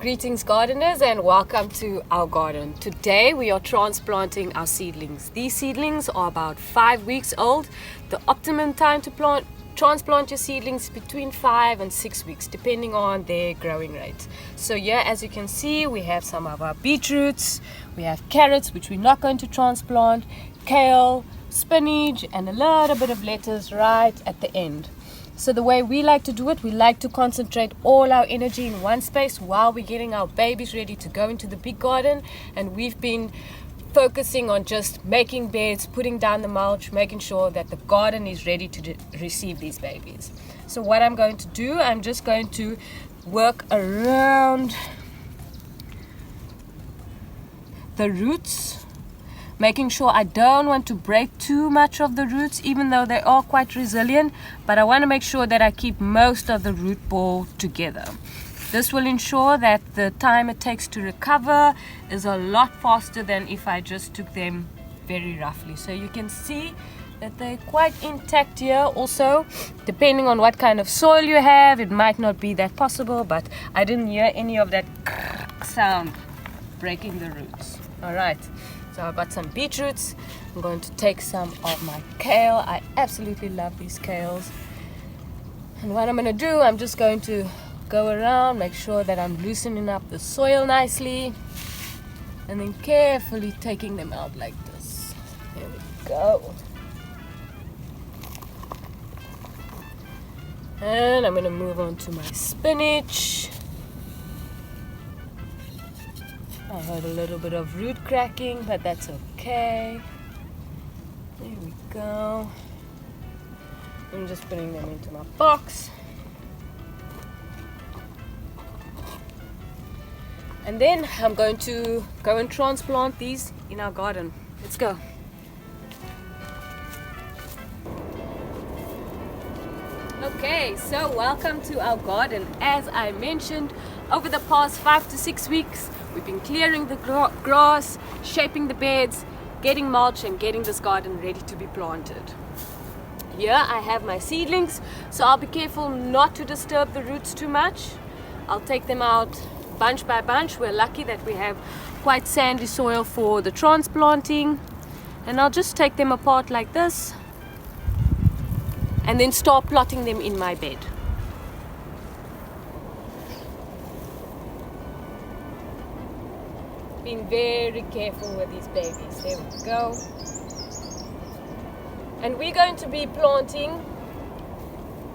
Greetings gardeners and welcome to our garden. Today we are transplanting our seedlings. These seedlings are about 5 weeks old. The optimum time to transplant your seedlings is between 5 and 6 weeks depending on their growing rate. So here, as you can see, we have some of our beetroots, we have carrots which we're not going to transplant, kale, spinach and a little bit of lettuce right at the end. So the way we like to do it, we like to concentrate all our energy in one space while we're getting our babies ready to go into the big garden. And we've been focusing on just making beds, putting down the mulch, making sure that the garden is ready to receive these babies. So what I'm going to do, I'm just going to work around the roots, making sure I don't want to break too much of the roots, even though they are quite resilient, but I want to make sure that I keep most of the root ball together. This will ensure that the time it takes to recover is a lot faster than if I just took them very roughly. So you can see that they're quite intact here. Also, depending on what kind of soil you have, it might not be that possible, but I didn't hear any of that sound breaking the roots. All right. So I've got some beetroots. I'm going to take some of my kale. I absolutely love these kales. And what I'm going to do, I'm just going to go around, make sure that I'm loosening up the soil nicely, and then carefully taking them out like this. There we go. And I'm going to move on to my spinach. I heard a little bit of root cracking, but that's okay. There we go. I'm just putting them into my box. And then I'm going to go and transplant these in our garden. Let's go. Okay, so welcome to our garden. As I mentioned, over the past 5 to 6 weeks, we've been clearing the grass, shaping the beds, getting mulch and getting this garden ready to be planted. Here I have my seedlings, so I'll be careful not to disturb the roots too much. I'll take them out bunch by bunch. We're lucky that we have quite sandy soil for the transplanting. And I'll just take them apart like this and then start plotting them in my bed. Being very careful with these babies. There we go. And we're going to be planting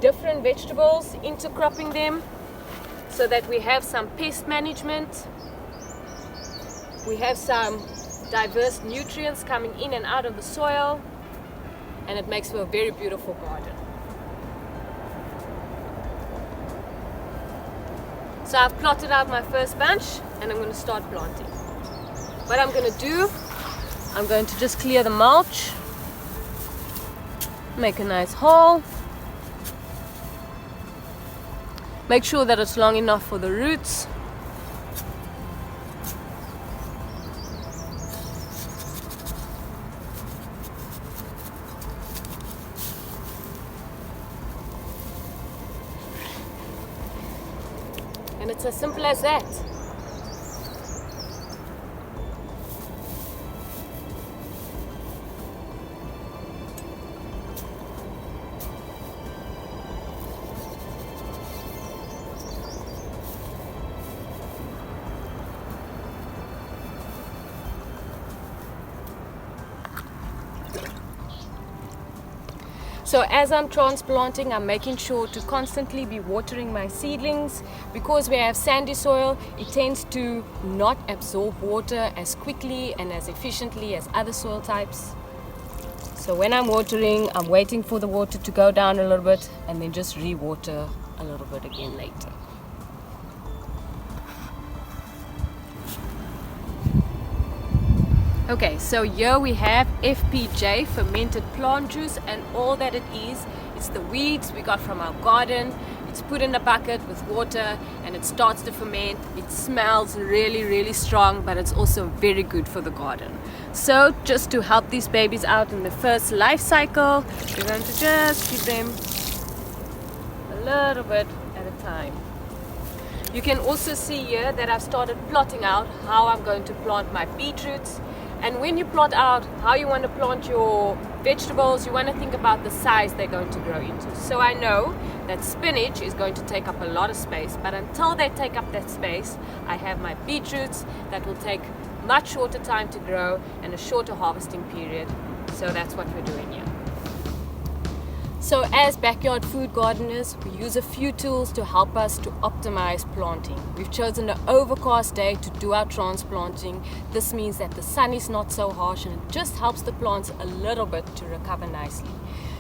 different vegetables, intercropping them so that we have some pest management. We have some diverse nutrients coming in and out of the soil, and it makes for a very beautiful garden. So I've plotted out my first bunch and I'm going to start planting. What I'm going to do, I'm going to just clear the mulch, make a nice hole, make sure that it's long enough for the roots. And it's as simple as that. So as I'm transplanting, I'm making sure to constantly be watering my seedlings. Because we have sandy soil, it tends to not absorb water as quickly and as efficiently as other soil types. So when I'm watering, I'm waiting for the water to go down a little bit and then just re-water a little bit again later. Okay, so here we have FPJ, fermented plant juice, and all that it is, it's the weeds we got from our garden. It's put in a bucket with water and it starts to ferment. It smells really, really strong, but it's also very good for the garden. So just to help these babies out in the first life cycle, we're going to just give them a little bit at a time. You can also see here that I've started plotting out how I'm going to plant my beetroots. And when you plot out how you want to plant your vegetables, you want to think about the size they're going to grow into. So I know that spinach is going to take up a lot of space, but until they take up that space, I have my beetroots that will take much shorter time to grow and a shorter harvesting period. So that's what we're doing here. So as backyard food gardeners, we use a few tools to help us to optimize planting. We've chosen an overcast day to do our transplanting. This means that the sun is not so harsh and it just helps the plants a little bit to recover nicely.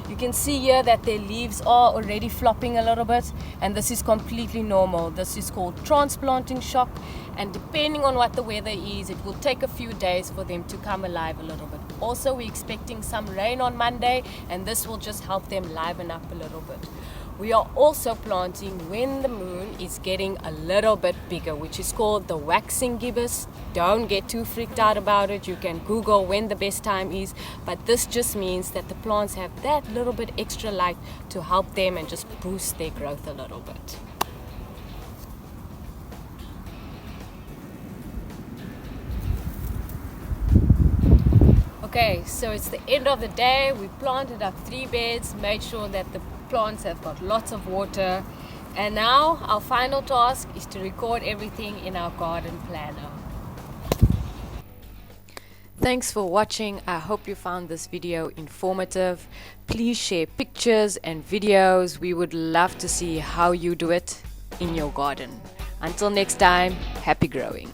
You can see here that their leaves are already flopping a little bit, and this is completely normal. This is called transplanting shock, and depending on what the weather is, it will take a few days for them to come alive a little bit. Also, we're expecting some rain on Monday, and this will just help them liven up a little bit. We are also planting when the moon is getting a little bit bigger, which is called the waxing gibbous. Don't get too freaked out about it. You can Google when the best time is, but this just means that the plants have that little bit extra light to help them and just boost their growth a little bit. Okay, so it's the end of the day. We planted up 3 beds, made sure that the plants have got lots of water, and now our final task is to record everything in our garden planner. Thanks for watching. I hope you found this video informative. Please share pictures and videos. We would love to see how you do it in your garden. Until next time, happy growing.